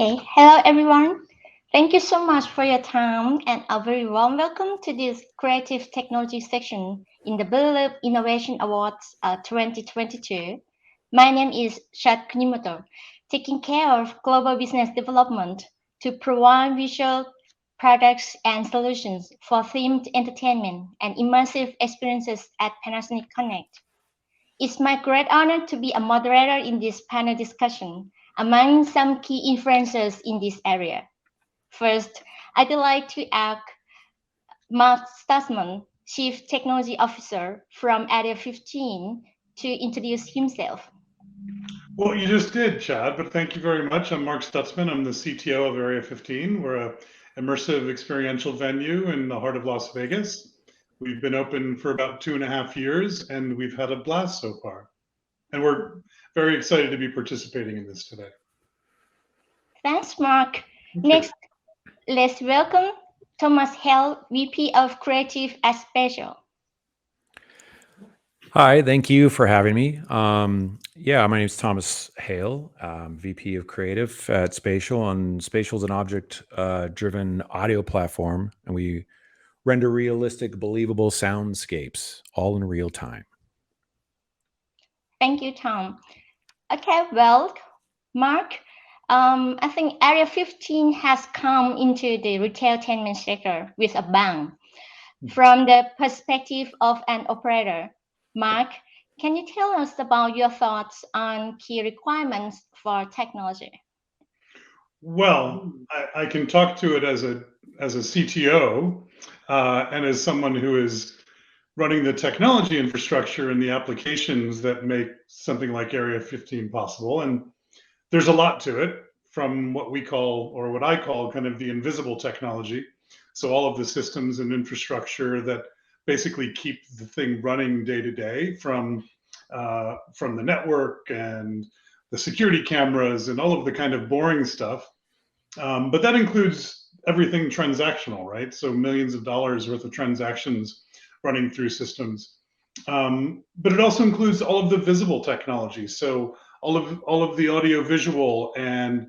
Okay, hello everyone. Thank you so much for your time and a very warm welcome to this creative technology section in the blooloop Innovation Awards 2022. My name is Kunimoto, taking care of global business development to provide visual products and solutions for themed entertainment and immersive experiences at Panasonic Connect. It's my great honor to be a moderator in this panel discussion among some key influencers in this area. First, I'd like to ask Mark Stutzsman, Chief Technology Officer from Area 15, to introduce himself. Well, you just did, Chad, but thank you very much. I'm Mark Stutzsman. I'm the CTO of Area 15. We're a immersive experiential venue in the heart of Las Vegas. We've been open for about 2.5 years, and we've had a blast so far. And we're very excited to be participating in this today. Thanks, Mark. Next, let's welcome Thomas Hale, VP of Creative at Spatial. Hi, thank you for having me. My name is Thomas Hale, VP of Creative at Spatial, and Spatial is an object-driven audio platform, and we render realistic, believable soundscapes, all in real time. Thank you, Tom. Okay, well, Mark, I think Area 15 has come into the retailtainment sector with a bang. From the perspective of an operator, Mark, can you tell us about your thoughts on key requirements for technology? Well, I can talk to it as a CTO and as someone who is running the technology infrastructure and the applications that make something like Area 15 possible. And there's a lot to it, from what we call, or what I call, kind of the invisible technology. So all of the systems and infrastructure that basically keep the thing running day to day, from the network and the security cameras and all of the kind of boring stuff. But that includes everything transactional, right? So millions of dollars worth of transactions running through systems. But it also includes all of the visible technology. So all of the audio visual and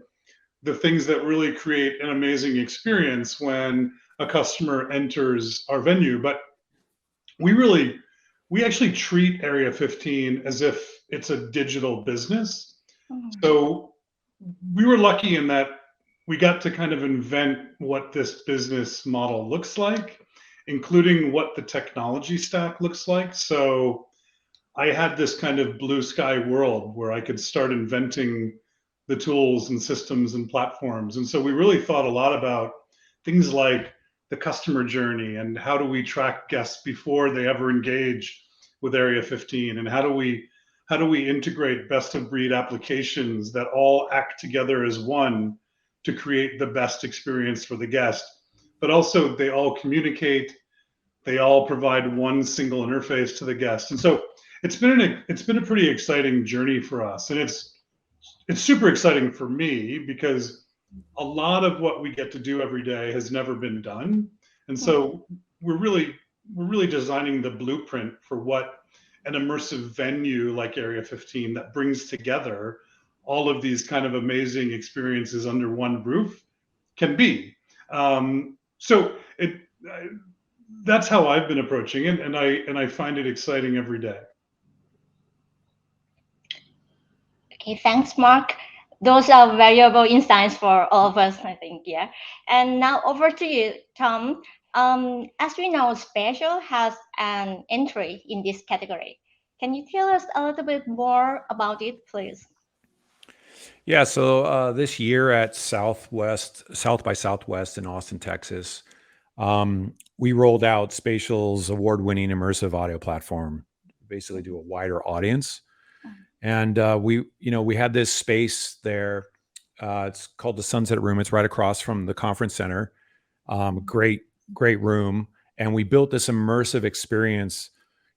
the things that really create an amazing experience when a customer enters our venue. But we actually treat Area 15 as if it's a digital business. So we were lucky in that we got to kind of invent what this business model looks like, including what the technology stack looks like. So I had this kind of blue sky world where I could start inventing the tools and systems and platforms. And so we really thought a lot about things like the customer journey and how do we track guests before they ever engage with Area 15, and how do we integrate best of breed applications that all act together as one to create the best experience for the guest, but also they all communicate, they all provide one single interface to the guest. And so it's been a pretty exciting journey for us, and it's super exciting for me because a lot of what we get to do every day has never been done. And so we're really designing the blueprint for what an immersive venue like Area 15 that brings together all of these kind of amazing experiences under one roof can be. That's how I've been approaching it, and I find it exciting every day. Okay, thanks, Mark. Those are valuable insights for all of us, I think, yeah. And now over to you, Tom. As we know, Spatial has an entry in this category. Can you tell us a little bit more about it, please? Yeah, so this year at South by Southwest in Austin, Texas, we rolled out Spatial's award-winning immersive audio platform, basically to a wider audience. And we had this space there. It's called the Sunset Room. It's right across from the conference center. Great room. And we built this immersive experience,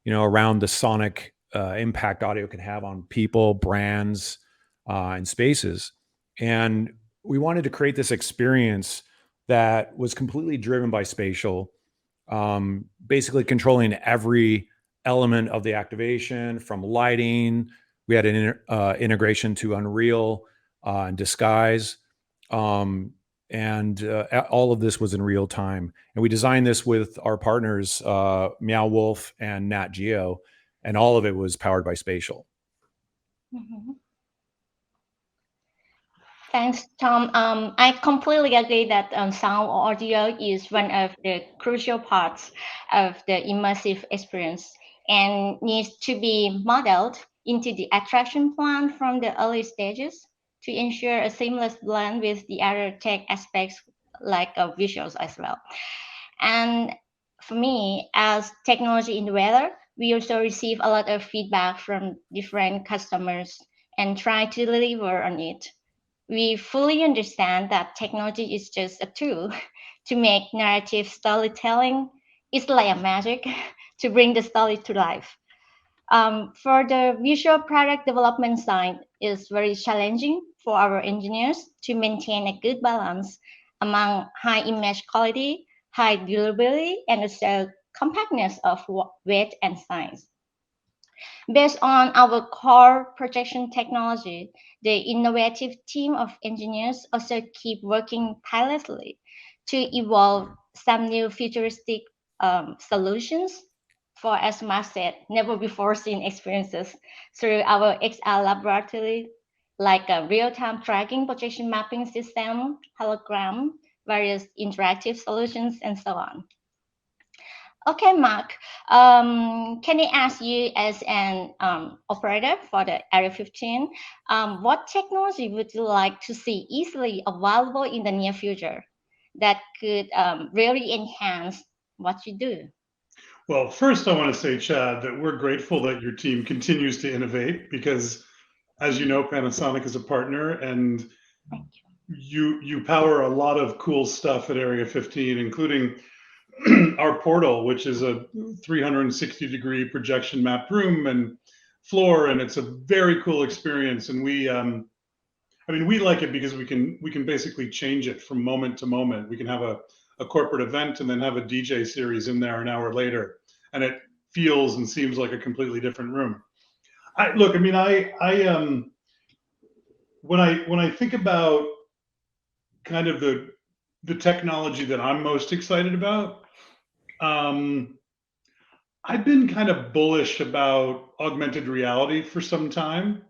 around the sonic impact audio can have on people, brands, and spaces. And we wanted to create this experience that was completely driven by Spatial, basically controlling every element of the activation, from lighting. We had an integration to Unreal and Disguise. And all of this was in real time. And we designed this with our partners, Meow Wolf and Nat Geo, and all of it was powered by Spatial. Mm-hmm. Thanks, Tom. I completely agree that sound or audio is one of the crucial parts of the immersive experience and needs to be modeled into the attraction plan from the early stages to ensure a seamless blend with the other tech aspects like visuals as well. And for me, as technology innovator, we also receive a lot of feedback from different customers and try to deliver on it. We fully understand that technology is just a tool to make narrative storytelling. It's like a magic to bring the story to life. For the visual product development side, it's very challenging for our engineers to maintain a good balance among high image quality, high durability, and also compactness of weight and size. Based on our core projection technology, the innovative team of engineers also keep working tirelessly to evolve some new futuristic solutions for, as Mark said, never before seen experiences through our XR laboratory, like a real-time tracking projection mapping system, hologram, various interactive solutions, and so on. Okay, Mark, can I ask you as an operator for the Area 15, what technology would you like to see easily available in the near future that could really enhance what you do? Well, first, I want to say, Chad, that we're grateful that your team continues to innovate because, as you know, Panasonic is a partner, and Thank you power a lot of cool stuff at Area 15, including our portal, which is a 360-degree projection mapped room and floor, and it's a very cool experience. And I mean, we like it because we can basically change it from moment to moment. We can have a corporate event and then have a DJ series in there an hour later, and it feels and seems like a completely different room. I mean, when I think about kind of the technology that I'm most excited about, um, I've been kind of bullish about augmented reality for some time.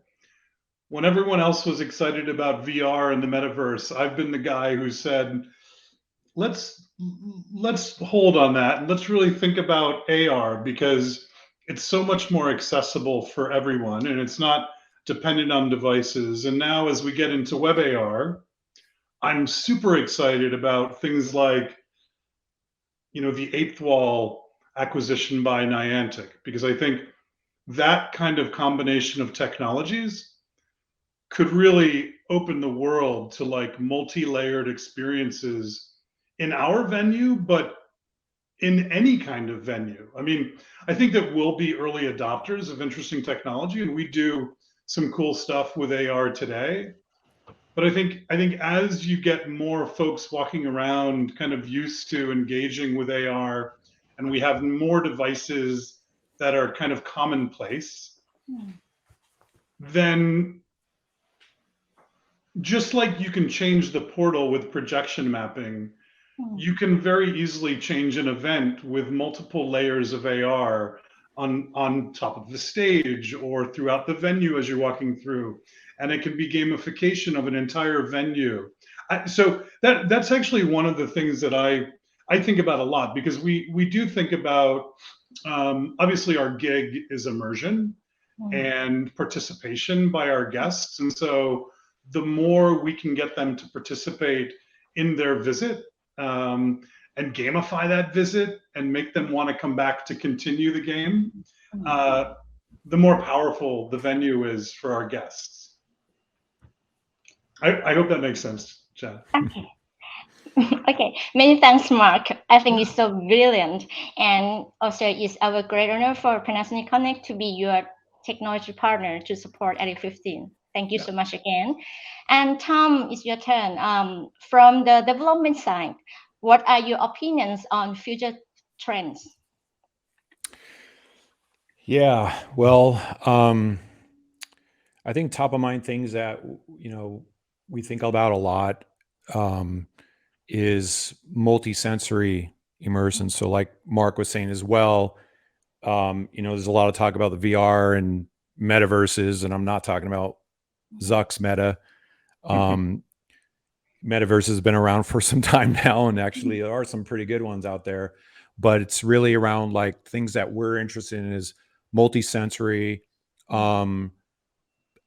When everyone else was excited about VR and the metaverse, I've been the guy who said, let's let's hold on that and let's really think about AR because it's so much more accessible for everyone and it's not dependent on devices. And now as we get into web AR, I'm super excited about things like, the Eighth Wall acquisition by Niantic because I think that kind of combination of technologies could really open the world to like multi-layered experiences in our venue, but in any kind of venue. I mean, I think that we'll be early adopters of interesting technology, and we do some cool stuff with AR today. But I think as you get more folks walking around kind of used to engaging with AR, and we have more devices that are kind of commonplace, you. then just like you can change the portal with projection mapping, you can very easily change an event with multiple layers of AR on top of the stage or throughout the venue as you're walking through, and it can be gamification of an entire venue. So that's actually one of the things that I think about a lot because we do think about obviously our gig is immersion and participation by our guests, and so the more we can get them to participate in their visit um, and gamify that visit and make them want to come back to continue the game, uh, the more powerful the venue is for our guests. I hope that makes sense, Chad. Okay. Okay, many thanks, Mark. I think it's so brilliant. And also, it's our great honor for Panasonic Connect to be your technology partner to support Area 15. Thank you Yeah. so much again. And Tom, it's your turn. From the development side, what are your opinions on future trends? Yeah, well, I think top of mind things that we think about a lot is multi-sensory immersion. So like Mark was saying as well, there's a lot of talk about the VR and metaverses, and I'm not talking about Zuck's meta. Metaverse has been around for some time now, and actually there are some pretty good ones out there, but it's really around like things that we're interested in is multi-sensory,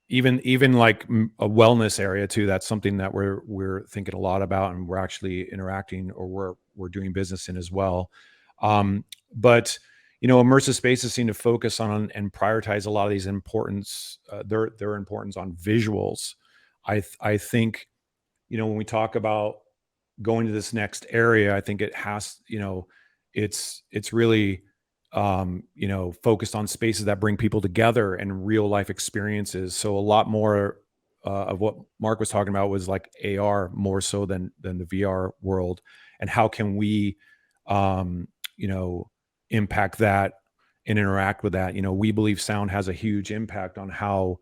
even like a wellness area too. That's something that we're thinking a lot about, and we're actually interacting, or we're doing business in as well. But immersive spaces seem to focus on and prioritize a lot of these importance, their importance on visuals. I think when we talk about going to this next area, I think it has, it's really focused on spaces that bring people together and real life experiences. So a lot more of what Mark was talking about was like AR more so than the VR world, and how can we impact that and interact with that. We believe sound has a huge impact on how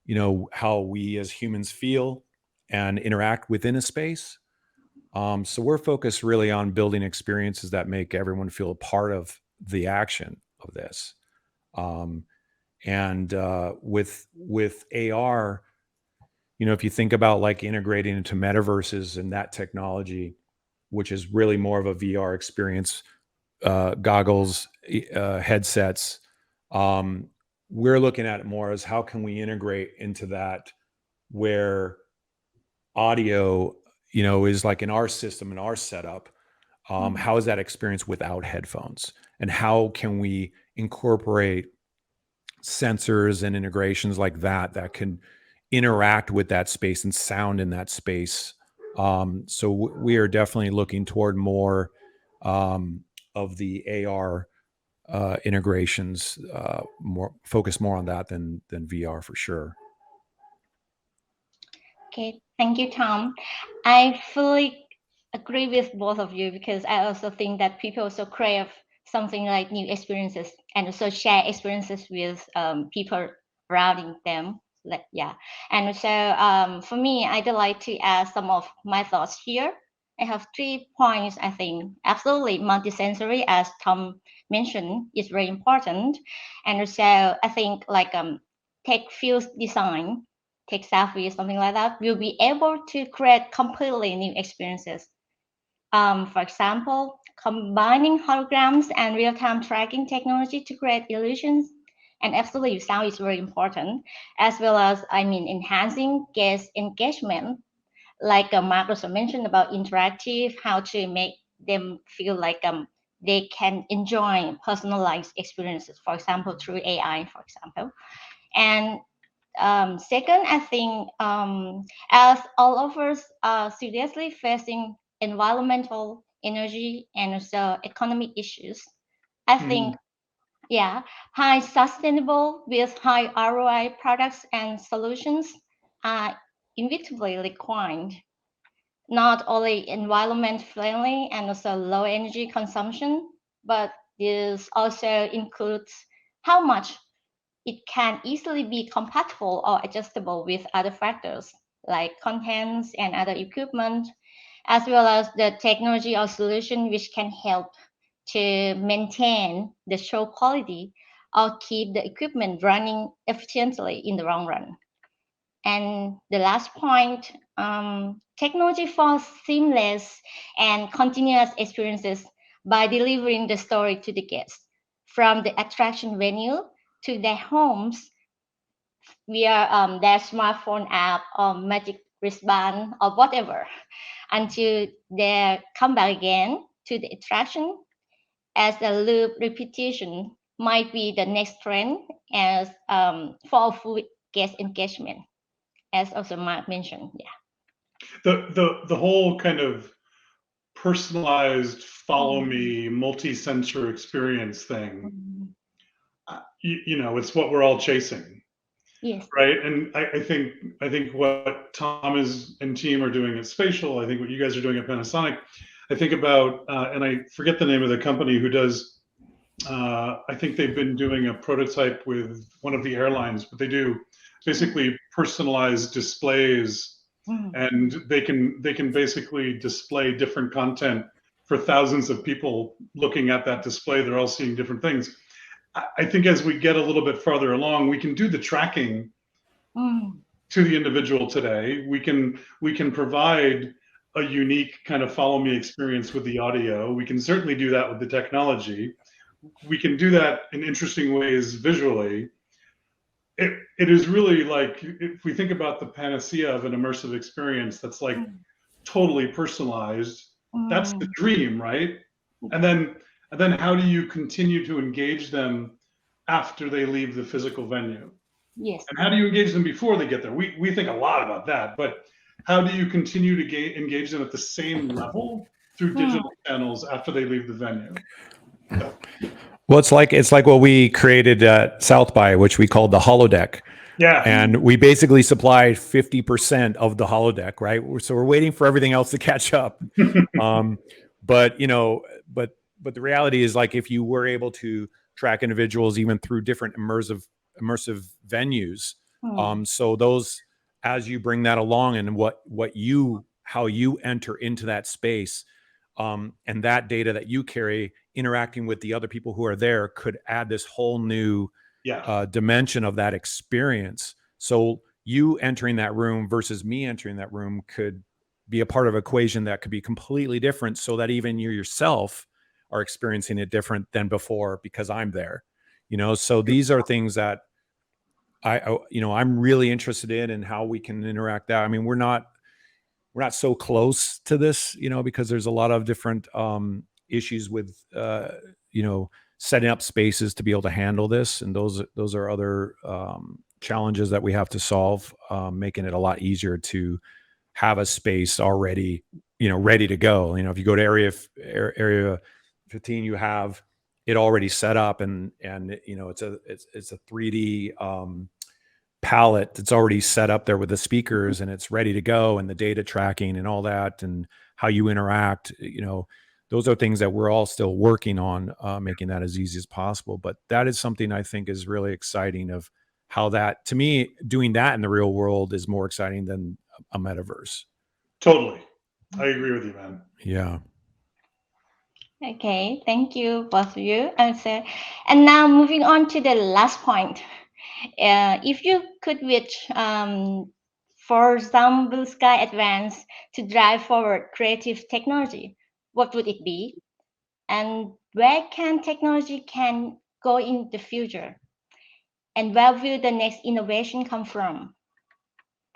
we as humans feel and interact within a space. So we're focused really on building experiences that make everyone feel a part of the action of this. And with AR, if you think about like integrating into metaverses and that technology, which is really more of a VR experience, goggles, headsets, we're looking at it more as how can we integrate into that, where audio, is like in our system, in our setup. How is that experience without headphones? And how can we incorporate sensors and integrations like that can interact with that space and sound in that space? So we are definitely looking toward more of the AR integrations, focus more on that than VR for sure. Okay, thank you, Tom. I fully agree with both of you, because I also think that people also crave something like new experiences and also share experiences with people around them. And so for me, I'd like to add some of my thoughts here. I have 3 points. I think absolutely multisensory, as Tom mentioned, is very important. And also I think like tech field design, tech savvy, something like that, will be able to create completely new experiences. For example, combining holograms and real-time tracking technology to create illusions. And absolutely, sound is very important, as well as, enhancing guest engagement. Like Mark also mentioned about interactive, how to make them feel like they can enjoy personalized experiences, for example, through AI, for example. And second, I think as all of us are seriously facing environmental, energy, and also economic issues, I think, high sustainable with high ROI products and solutions are inevitably required. Not only environment friendly and also low energy consumption, but this also includes how much it can easily be compatible or adjustable with other factors like contents and other equipment, as well as the technology or solution which can help to maintain the show quality or keep the equipment running efficiently in the long run. And the last point, technology for seamless and continuous experiences by delivering the story to the guests from the attraction venue to their homes via their smartphone app or magic wristband or whatever, until they come back again to the attraction, as a loop repetition might be the next trend as for full guest engagement, as also Mark mentioned. The whole kind of personalized follow me multi-sensor experience thing, it's what we're all chasing. Yes. Right. And I think what Tom and team are doing at Spatial, I think what you guys are doing at Panasonic, I think about, and I forget the name of the company who does, I think they've been doing a prototype with one of the airlines, but they do basically personalized displays and they can basically display different content for thousands of people looking at that display. They're all seeing different things. I think as we get a little bit farther along, we can do the tracking to the individual today. We can provide a unique kind of follow me experience with the audio. We can certainly do that with the technology. We can do that in interesting ways visually. It is really like, if we think about the panacea of an immersive experience that's like totally personalized, that's the dream, right? And then how do you continue to engage them after they leave the physical venue? Yes. And how do you engage them before they get there? We think a lot about that, but how do you continue to engage them at the same level through digital channels after they leave the venue? So. Well, it's like what we created at South by, which we called the holodeck. Yeah. And we basically supplied 50% of the holodeck, right? So we're waiting for everything else to catch up. But the reality is, like, if you were able to track individuals even through different immersive venues, so those, as you bring that along and how you enter into that space, and that data that you carry interacting with the other people who are there could add this whole new dimension of that experience. So you entering that room versus me entering that room could be a part of an equation that could be completely different, so that even you yourself are experiencing it different than before because I'm there. So these are things that I'm really interested in how we can interact that. I mean, we're not so close to this, because there's a lot of different issues with, setting up spaces to be able to handle this. And those are other challenges that we have to solve, making it a lot easier to have a space already, ready to go. If you go to area 15, you have it already set up, and it's a 3D palette that's already set up there with the speakers, and it's ready to go, and the data tracking and all that, and how you interact. Those are things that we're all still working on, making that as easy as possible. But that is something I think is really exciting, of how that, to me, doing that in the real world is more exciting than a metaverse. Totally. I agree with you, man. Yeah. Okay, thank you, both of you. And now moving on to the last point. If you could wish for some blue sky advance to drive forward creative technology, what would it be? And where technology can go in the future? And where will the next innovation come from?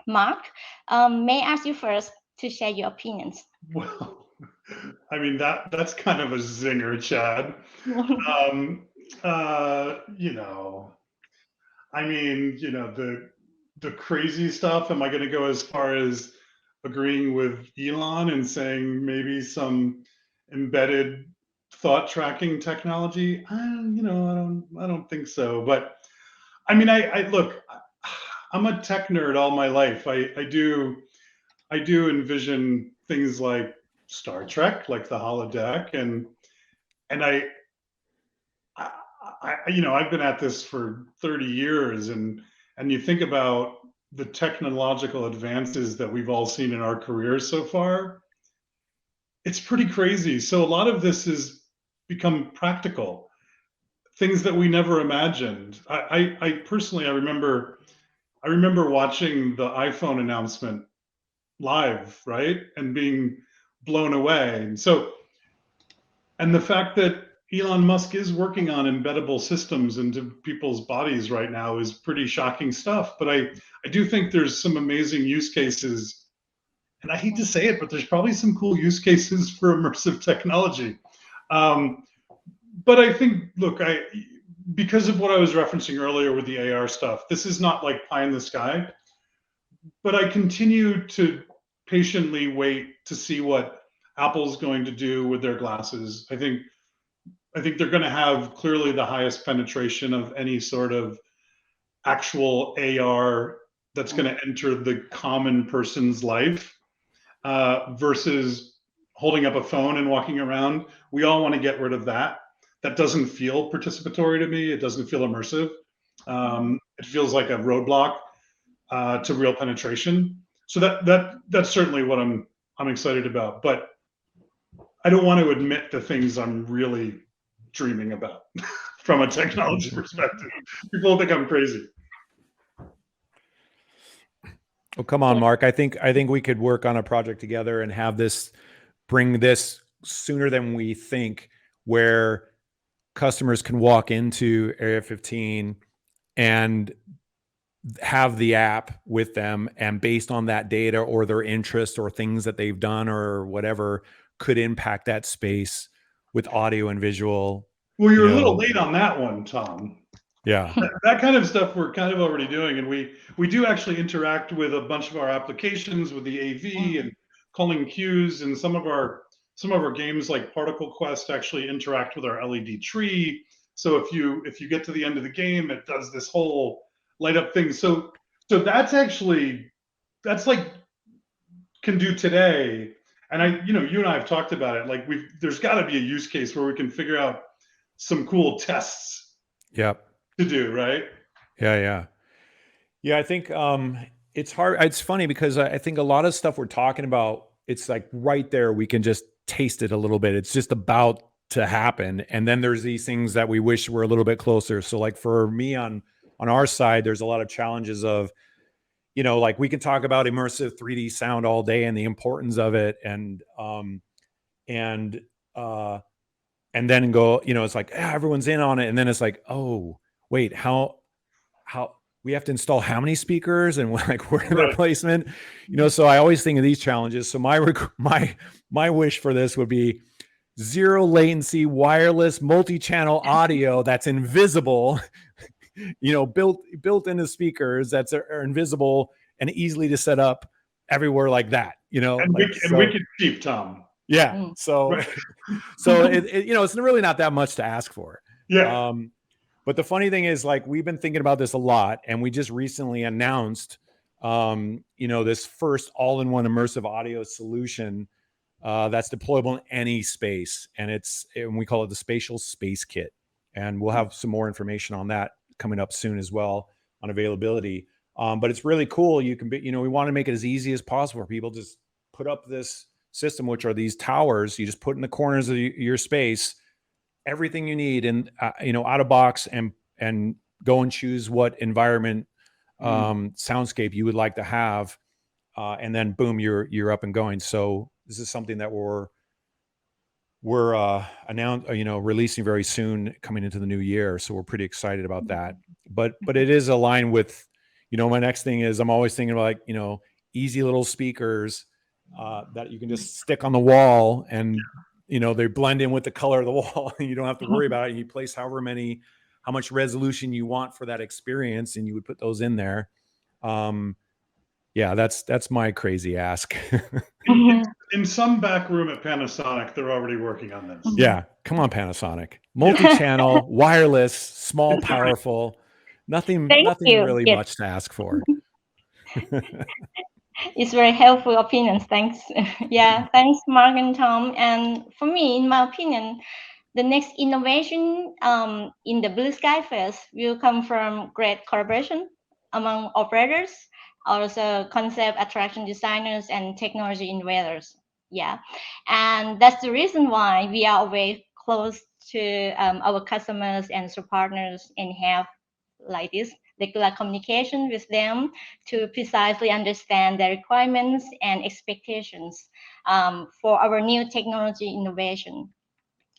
Mark, may I ask you first to share your opinions? Well, I mean, that's kind of a zinger, Chad. I mean, the crazy stuff. Am I going to go as far as agreeing with Elon and saying maybe some embedded thought tracking technology? I don't think so. But I mean, I look, I'm a tech nerd all my life. I do envision things like Star Trek, like the holodeck, and I've been at this for 30 years, and you think about the technological advances that we've all seen in our careers so far, it's pretty crazy. So a lot of this has become practical, things that we never imagined. I personally, I remember watching the iPhone announcement live, right? And being blown away. And the fact that Elon Musk is working on embeddable systems into people's bodies right now is pretty shocking stuff. But I do think there's some amazing use cases, and I hate to say it, but there's probably some cool use cases for immersive technology. But I think, look, because of what I was referencing earlier with the AR stuff, this is not like pie in the sky, but I continue to patiently wait to see what Apple's going to do with their glasses. I think they're going to have clearly the highest penetration of any sort of actual AR that's going to enter the common person's life, versus holding up a phone and walking around. We all want to get rid of that. That doesn't feel participatory to me. It doesn't feel immersive. It feels like a roadblock to real penetration. So that's certainly what I'm excited about. But I don't want to admit the things I'm really dreaming about from a technology perspective. People think I'm crazy. Oh, come on, Mark. I think we could work on a project together and have this, bring this sooner than we think, where customers can walk into Area 15 and have the app with them, and based on that data or their interest or things that they've done or whatever, could impact that space with audio and visual. Well, you're a little late on that one, Tom. Yeah. That kind of stuff we're kind of already doing, and we do actually interact with a bunch of our applications with the AV and calling cues, and some of our games like Particle Quest actually interact with our LED tree. So if you get to the end of the game, it does this whole light up thing. So that's like can do today. And you and I have talked about it. Like there's got to be a use case where we can figure out some cool tests. Yep. To do, right? Yeah. I think it's hard. It's funny because I think a lot of stuff we're talking about, it's like right there, we can just taste it a little bit. It's just about to happen. And then there's these things that we wish were a little bit closer. So like for me on our side, there's a lot of challenges of, like we can talk about immersive 3D sound all day and the importance of it. And then go, it's like, everyone's in on it. And then it's like, oh, wait, how we have to install how many speakers and like where their placement, so I always think of these challenges. So my wish for this would be zero latency, wireless, multi-channel audio that's invisible, built into speakers that are invisible and easily to set up everywhere like that, and we could keep, Tom. Yeah. So, right. So it's really not that much to ask for. Yeah. But the funny thing is, like, we've been thinking about this a lot, and we just recently announced, this first all-in-one immersive audio solution that's deployable in any space, and we call it the Spatial Space Kit, and we'll have some more information on that coming up soon as well on availability. But it's really cool. You can be, we want to make it as easy as possible for people. Just put up this system, which are these towers. You just put in the corners of your space everything you need, and out of box, and go and choose what environment soundscape you would like to have, and then boom, you're up and going. So this is something that we're releasing very soon, coming into the new year. So we're pretty excited about that. But it is aligned with, my next thing is, I'm always thinking about, like, easy little speakers that you can just stick on the wall, and they blend in with the color of the wall, and you don't have to worry about it. You place how much resolution you want for that experience, and you would put those in there. Yeah, that's my crazy ask. In some back room at Panasonic, they're already working on this. Yeah, come on, Panasonic. Multi-channel, wireless, small, powerful. Nothing really much to ask for. It's very helpful opinions. Thanks. Yeah, thanks, Mark and Tom. And for me, in my opinion, the next innovation in the Blue Sky Fest will come from great collaboration among operators, also concept attraction designers and technology innovators. Yeah, and that's the reason why we are very close to our customers and partners, and have like this regular communication with them to precisely understand their requirements and expectations for our new technology innovation.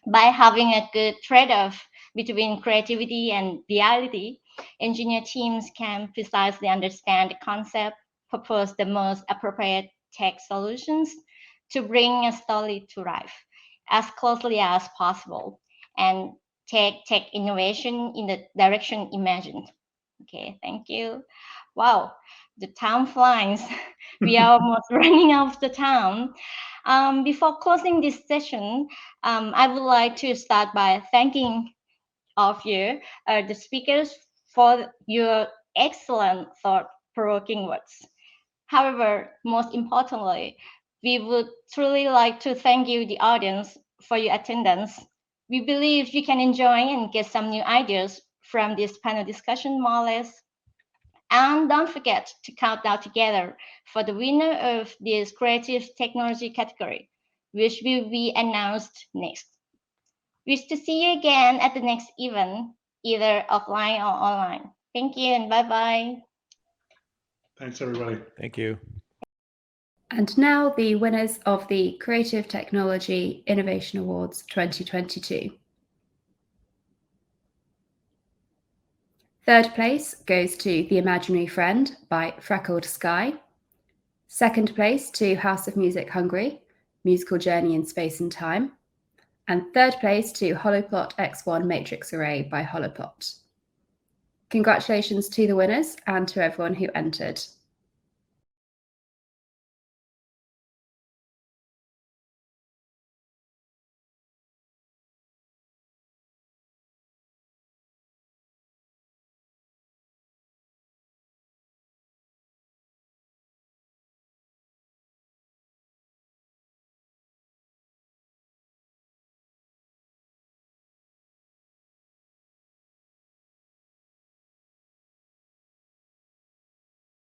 By having a good trade-off between creativity and reality, engineer teams can precisely understand the concept, propose the most appropriate tech solutions to bring a story to life as closely as possible, and take tech innovation in the direction imagined. Okay, thank you. Wow, the time flies. We are almost running out of the time. Before closing this session, I would like to start by thanking all of you, the speakers, for your excellent thought-provoking words. However, most importantly, we would truly like to thank you, the audience, for your attendance. We believe you can enjoy and get some new ideas from this panel discussion, more or less. And don't forget to count down together for the winner of this creative technology category, which will be announced next. Wish to see you again at the next event, either offline or online. Thank you and bye-bye. Thanks, everybody. Thank you. And now the winners of the Creative Technology Innovation Awards 2022. Third place goes to The Imaginary Friend by Freckled Sky. Second place to House of Music Hungary, Musical Journey in Space and Time. And third place to Holoplot X1 Matrix Array by Holoplot. Congratulations to the winners and to everyone who entered.